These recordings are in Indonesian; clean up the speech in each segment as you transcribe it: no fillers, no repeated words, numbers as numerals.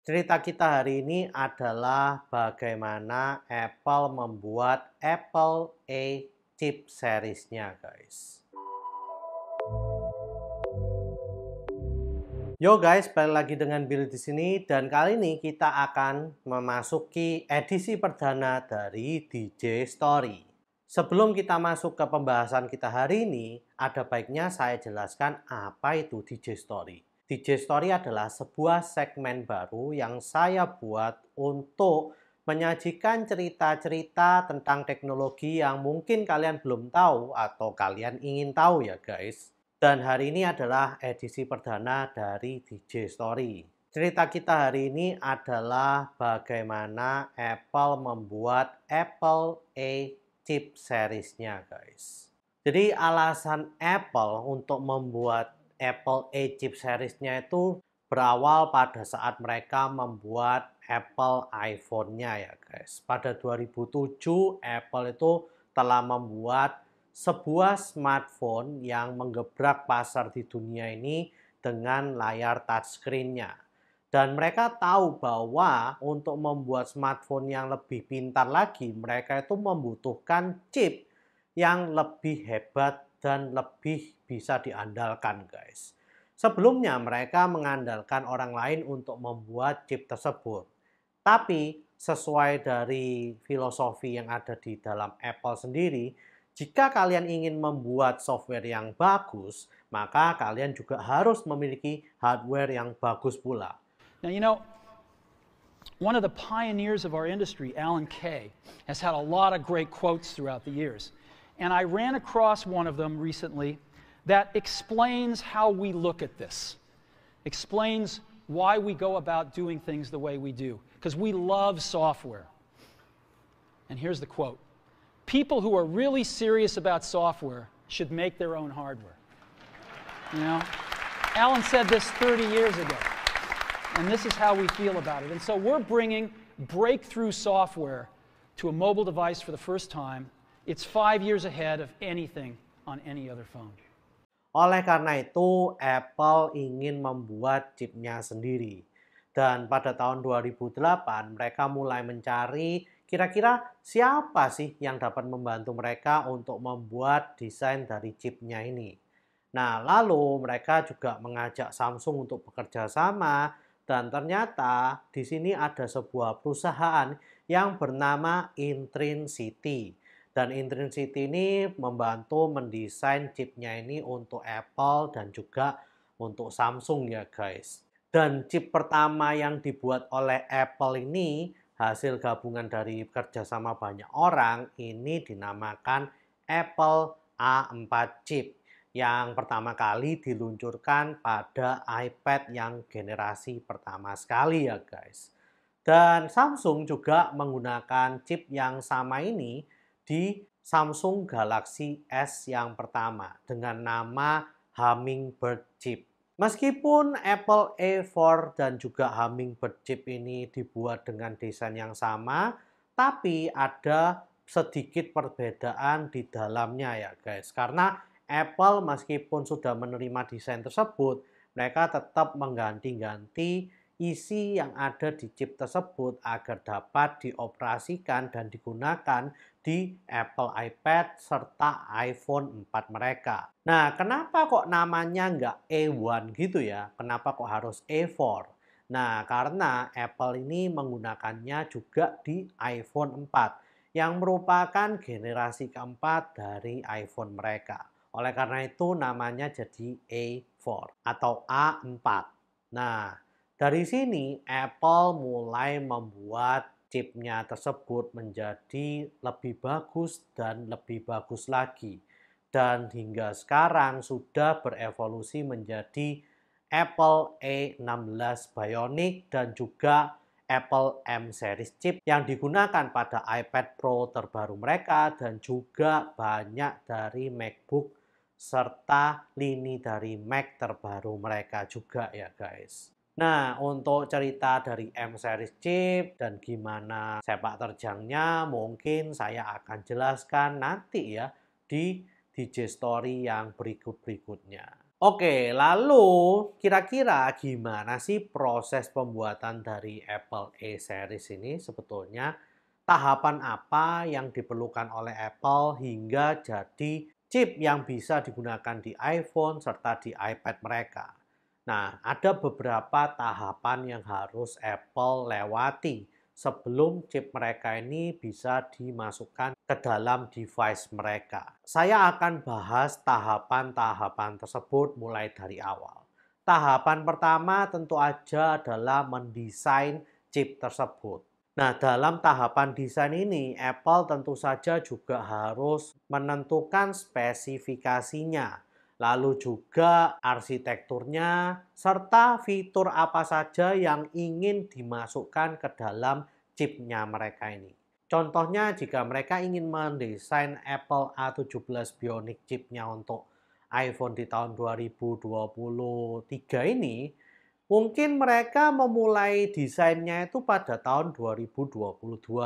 Cerita kita hari ini adalah bagaimana Apple membuat Apple A chip series-nya, guys. Yo guys, balik lagi dengan Bill di sini dan kali ini kita akan memasuki edisi perdana dari DJ Story. Sebelum kita masuk ke pembahasan kita hari ini, ada baiknya saya jelaskan apa itu DJ Story. DJ Story adalah sebuah segmen baru yang saya buat untuk menyajikan cerita-cerita tentang teknologi yang mungkin kalian belum tahu atau kalian ingin tahu ya guys. Dan hari ini adalah edisi perdana dari DJ Story. Cerita kita hari ini adalah bagaimana Apple membuat Apple A chip series-nya guys. Jadi alasan Apple untuk membuat Apple A chip series-nya itu berawal pada saat mereka membuat Apple iPhone-nya ya guys. Pada 2007 Apple itu telah membuat sebuah smartphone yang menggebrak pasar di dunia ini dengan layar touchscreen-nya. Dan mereka tahu bahwa untuk membuat smartphone yang lebih pintar lagi, mereka itu membutuhkan chip yang lebih hebat dan lebih bisa diandalkan, guys. Sebelumnya mereka mengandalkan orang lain untuk membuat chip tersebut. Tapi sesuai dari filosofi yang ada di dalam Apple sendiri, jika kalian ingin membuat software yang bagus, maka kalian juga harus memiliki hardware yang bagus pula. Now, one of the pioneers of our industry, Alan Kay, has had a lot of great quotes throughout the years. And I ran across one of them recently that explains how we look at this, explains why we go about doing things the way we do, because we love software. And here's the quote: "People who are really serious about software should make their own hardware." Alan said this 30 years ago, and this is how we feel about it. And so we're bringing breakthrough software to a mobile device for the first time. It's 5 years ahead of anything on any other phone. Oleh karena itu, Apple ingin membuat chipnya sendiri. Dan pada tahun 2008, mereka mulai mencari kira-kira siapa sih yang dapat membantu mereka untuk membuat desain dari chipnya ini. Nah, lalu mereka juga mengajak Samsung untuk bekerja sama, dan ternyata di sini ada sebuah perusahaan yang bernama Intrinsity. Dan Intrinsity ini membantu mendesain chipnya ini untuk Apple dan juga untuk Samsung ya guys. Dan chip pertama yang dibuat oleh Apple ini hasil gabungan dari kerjasama banyak orang, ini dinamakan Apple A4 chip yang pertama kali diluncurkan pada iPad yang generasi pertama sekali ya guys. Dan Samsung juga menggunakan chip yang sama ini di Samsung Galaxy S yang pertama dengan nama Hummingbird chip. Meskipun Apple A4 dan juga Hummingbird chip ini dibuat dengan desain yang sama, tapi ada sedikit perbedaan di dalamnya ya guys. Karena Apple meskipun sudah menerima desain tersebut, mereka tetap mengganti-ganti isi yang ada di chip tersebut agar dapat dioperasikan dan digunakan di Apple iPad serta iPhone 4 mereka. Nah, kenapa kok namanya nggak A1 gitu ya? Kenapa kok harus A4? Nah, karena Apple ini menggunakannya juga di iPhone 4 yang merupakan generasi keempat dari iPhone mereka. Oleh karena itu namanya jadi A4 atau A4. Nah, dari sini Apple mulai membuat chipnya tersebut menjadi lebih bagus dan lebih bagus lagi. Dan hingga sekarang sudah berevolusi menjadi Apple A16 Bionic dan juga Apple M series chip yang digunakan pada iPad Pro terbaru mereka dan juga banyak dari MacBook serta lini dari Mac terbaru mereka juga ya guys. Nah, untuk cerita dari M series chip dan gimana sepak terjangnya mungkin saya akan jelaskan nanti ya di DJ Story yang berikut-berikutnya. Oke, lalu kira-kira gimana sih proses pembuatan dari Apple A series ini sebetulnya? Tahapan apa yang diperlukan oleh Apple hingga jadi chip yang bisa digunakan di iPhone serta di iPad mereka? Nah, ada beberapa tahapan yang harus Apple lewati sebelum chip mereka ini bisa dimasukkan ke dalam device mereka. Saya akan bahas tahapan-tahapan tersebut mulai dari awal. Tahapan pertama tentu aja adalah mendesain chip tersebut. Nah, dalam tahapan desain ini, Apple tentu saja juga harus menentukan spesifikasinya, lalu juga arsitekturnya, serta fitur apa saja yang ingin dimasukkan ke dalam chipnya mereka ini. Contohnya jika mereka ingin mendesain Apple A17 Bionic chipnya untuk iPhone di tahun 2023 ini, mungkin mereka memulai desainnya itu pada tahun 2022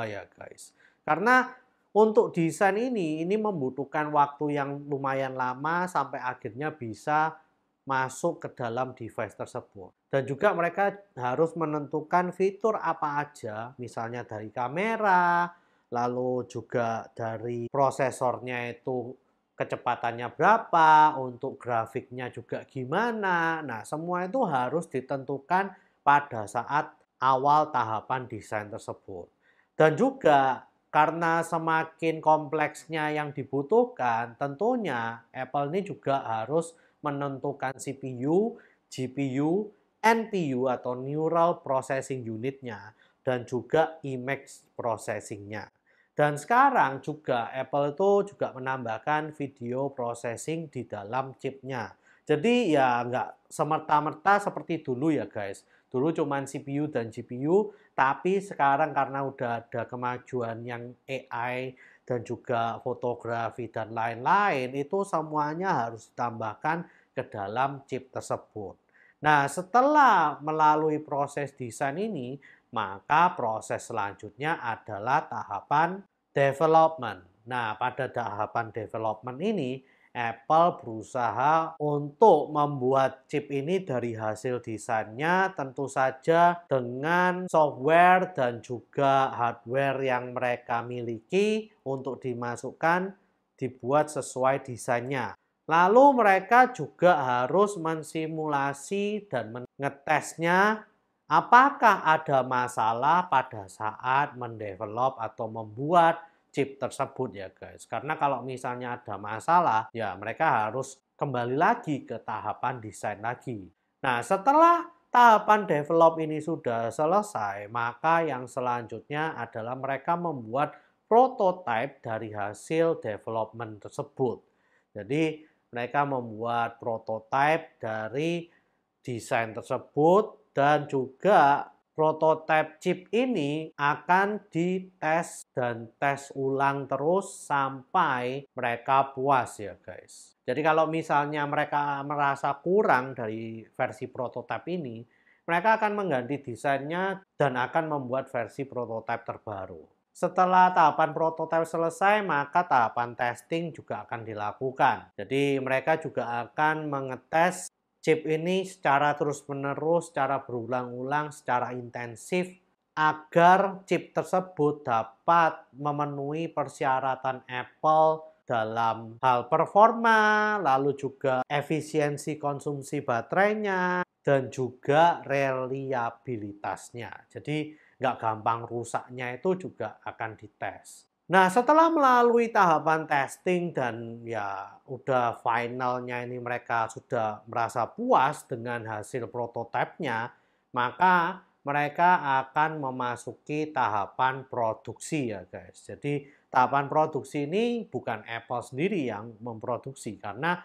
ya guys. Karena untuk desain ini membutuhkan waktu yang lumayan lama sampai akhirnya bisa masuk ke dalam device tersebut. Dan juga mereka harus menentukan fitur apa aja, misalnya dari kamera, lalu juga dari prosesornya itu kecepatannya berapa, untuk grafiknya juga gimana. Nah, semua itu harus ditentukan pada saat awal tahapan desain tersebut. Dan juga karena semakin kompleksnya yang dibutuhkan, tentunya Apple ini juga harus menentukan CPU, GPU, NPU atau Neural Processing Unit-nya, dan juga image processing-nya. Dan sekarang juga Apple itu juga menambahkan video processing di dalam chipnya. Jadi ya nggak semerta-merta seperti dulu ya guys. Dulu cuma CPU dan GPU, tapi sekarang karena udah ada kemajuan yang AI dan juga fotografi dan lain-lain, itu semuanya harus ditambahkan ke dalam chip tersebut. Nah, setelah melalui proses desain ini, maka proses selanjutnya adalah tahapan development. Nah, pada tahapan development ini, Apple berusaha untuk membuat chip ini dari hasil desainnya tentu saja dengan software dan juga hardware yang mereka miliki untuk dimasukkan dibuat sesuai desainnya. Lalu mereka juga harus mensimulasi dan mengetesnya apakah ada masalah pada saat mendevelop atau membuat chip tersebut ya guys. Karena kalau misalnya ada masalah, ya mereka harus kembali lagi ke tahapan desain lagi. Nah, setelah tahapan develop ini sudah selesai, maka yang selanjutnya adalah mereka membuat prototype dari hasil development tersebut. Jadi, mereka membuat prototype dari desain tersebut dan juga prototipe chip ini akan dites dan tes ulang terus sampai mereka puas ya guys. Jadi kalau misalnya mereka merasa kurang dari versi prototipe ini, mereka akan mengganti desainnya dan akan membuat versi prototipe terbaru. Setelah tahapan prototipe selesai, maka tahapan testing juga akan dilakukan. Jadi mereka juga akan mengetes chip ini secara terus-menerus, secara berulang-ulang, secara intensif agar chip tersebut dapat memenuhi persyaratan Apple dalam hal performa, lalu juga efisiensi konsumsi baterainya, dan juga reliabilitasnya. Jadi nggak gampang rusaknya itu juga akan dites. Nah, setelah melalui tahapan testing dan ya udah finalnya ini mereka sudah merasa puas dengan hasil prototipenya, maka mereka akan memasuki tahapan produksi ya guys. Jadi tahapan produksi ini bukan Apple sendiri yang memproduksi karena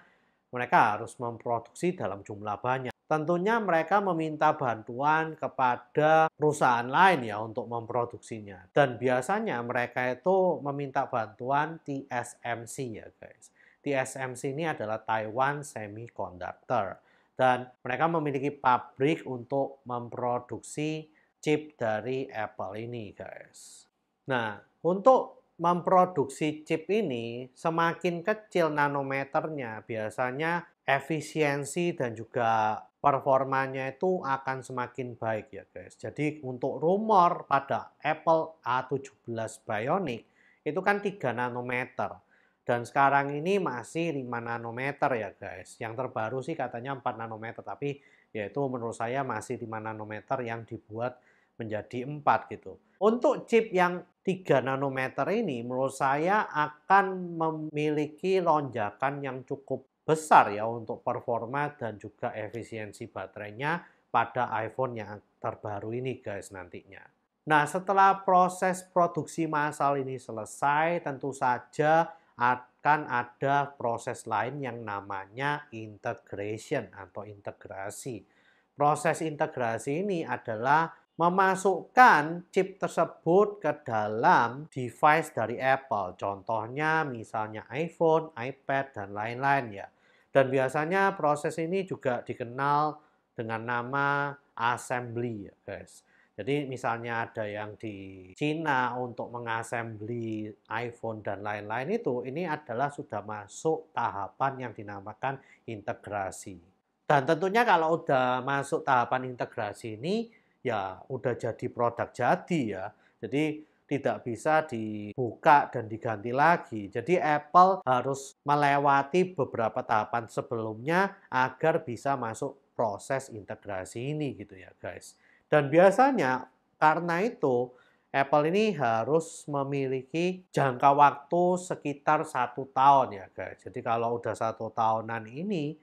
mereka harus memproduksi dalam jumlah banyak. Tentunya mereka meminta bantuan kepada perusahaan lain ya untuk memproduksinya. Dan biasanya mereka itu meminta bantuan TSMC ya guys. TSMC ini adalah Taiwan Semiconductor. Dan mereka memiliki pabrik untuk memproduksi chip dari Apple ini guys. Nah, untuk memproduksi chip ini semakin kecil nanometernya, biasanya efisiensi dan juga performanya itu akan semakin baik ya guys. Jadi untuk rumor pada Apple A17 Bionic itu kan 3 nanometer. Dan sekarang ini masih 5 nanometer ya guys. Yang terbaru sih katanya 4 nanometer, tapi yaitu menurut saya masih 5 nanometer yang dibuat menjadi 4 gitu. Untuk chip yang 3 nanometer ini menurut saya akan memiliki lonjakan yang cukup besar ya untuk performa dan juga efisiensi baterainya pada iPhone yang terbaru ini guys nantinya. Nah, setelah proses produksi massal ini selesai, tentu saja akan ada proses lain yang namanya integration atau integrasi. Proses integrasi ini adalah memasukkan chip tersebut ke dalam device dari Apple. Contohnya misalnya iPhone, iPad, dan lain-lain ya. Dan biasanya proses ini juga dikenal dengan nama assembly ya guys. Jadi misalnya ada yang di Cina untuk mengassembly iPhone dan lain-lain itu, ini adalah sudah masuk tahapan yang dinamakan integrasi. Dan tentunya kalau udah masuk tahapan integrasi ini, ya udah jadi produk jadi ya. Jadi tidak bisa dibuka dan diganti lagi. Jadi Apple harus melewati beberapa tahapan sebelumnya agar bisa masuk proses integrasi ini gitu ya guys. Dan biasanya karena itu Apple ini harus memiliki jangka waktu sekitar 1 tahun ya guys. Jadi kalau udah 1 tahunan ini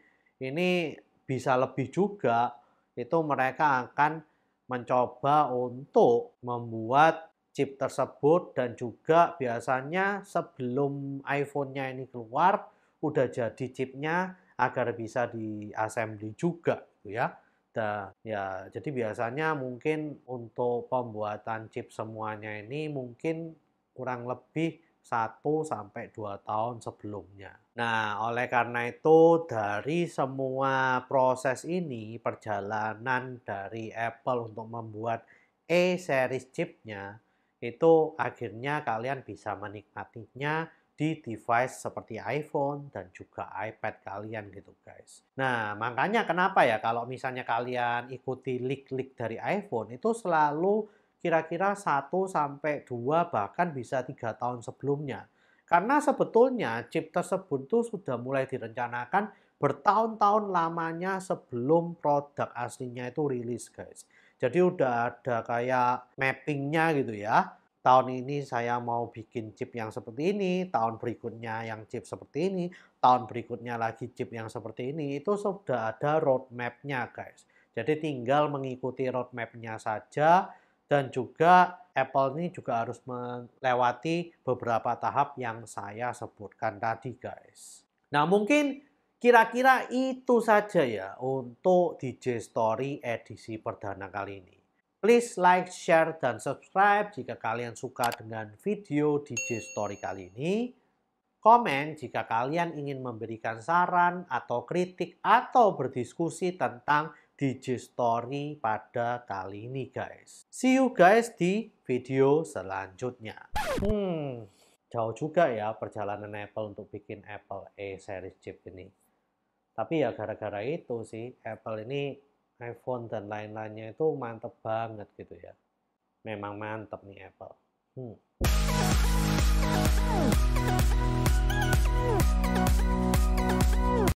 bisa lebih juga, itu mereka akan mencoba untuk membuat chip tersebut dan juga biasanya sebelum iPhone-nya ini keluar udah jadi chipnya agar bisa di-assembly juga gitu ya. Dan ya jadi biasanya mungkin untuk pembuatan chip semuanya ini mungkin kurang lebih 1 sampai 2 tahun sebelumnya. Nah, oleh karena itu dari semua proses ini, perjalanan dari Apple untuk membuat E-series chipnya, itu akhirnya kalian bisa menikmatinya di device seperti iPhone dan juga iPad kalian gitu guys. Nah, makanya kenapa ya kalau misalnya kalian ikuti leak-leak dari iPhone itu selalu kira-kira 1 sampai 2 bahkan bisa 3 tahun sebelumnya. Karena sebetulnya chip tersebut tuh sudah mulai direncanakan bertahun-tahun lamanya sebelum produk aslinya itu rilis guys. Jadi udah ada kayak mappingnya gitu ya. Tahun ini saya mau bikin chip yang seperti ini, tahun berikutnya yang chip seperti ini, tahun berikutnya lagi chip yang seperti ini, itu sudah ada roadmap-nya guys. Jadi tinggal mengikuti roadmap-nya saja dan juga Apple ini juga harus melewati beberapa tahap yang saya sebutkan tadi guys. Nah mungkin kira-kira itu saja ya untuk DJ Story edisi perdana kali ini. Please like, share, dan subscribe jika kalian suka dengan video DJ Story kali ini. Komen jika kalian ingin memberikan saran atau kritik atau berdiskusi tentang DJ Story pada kali ini guys. See you guys di video selanjutnya. Jauh juga ya perjalanan Apple untuk bikin Apple A-series chip ini. Tapi ya gara-gara itu sih Apple ini iPhone dan lain-lainnya itu mantep banget gitu ya. Memang mantep nih Apple.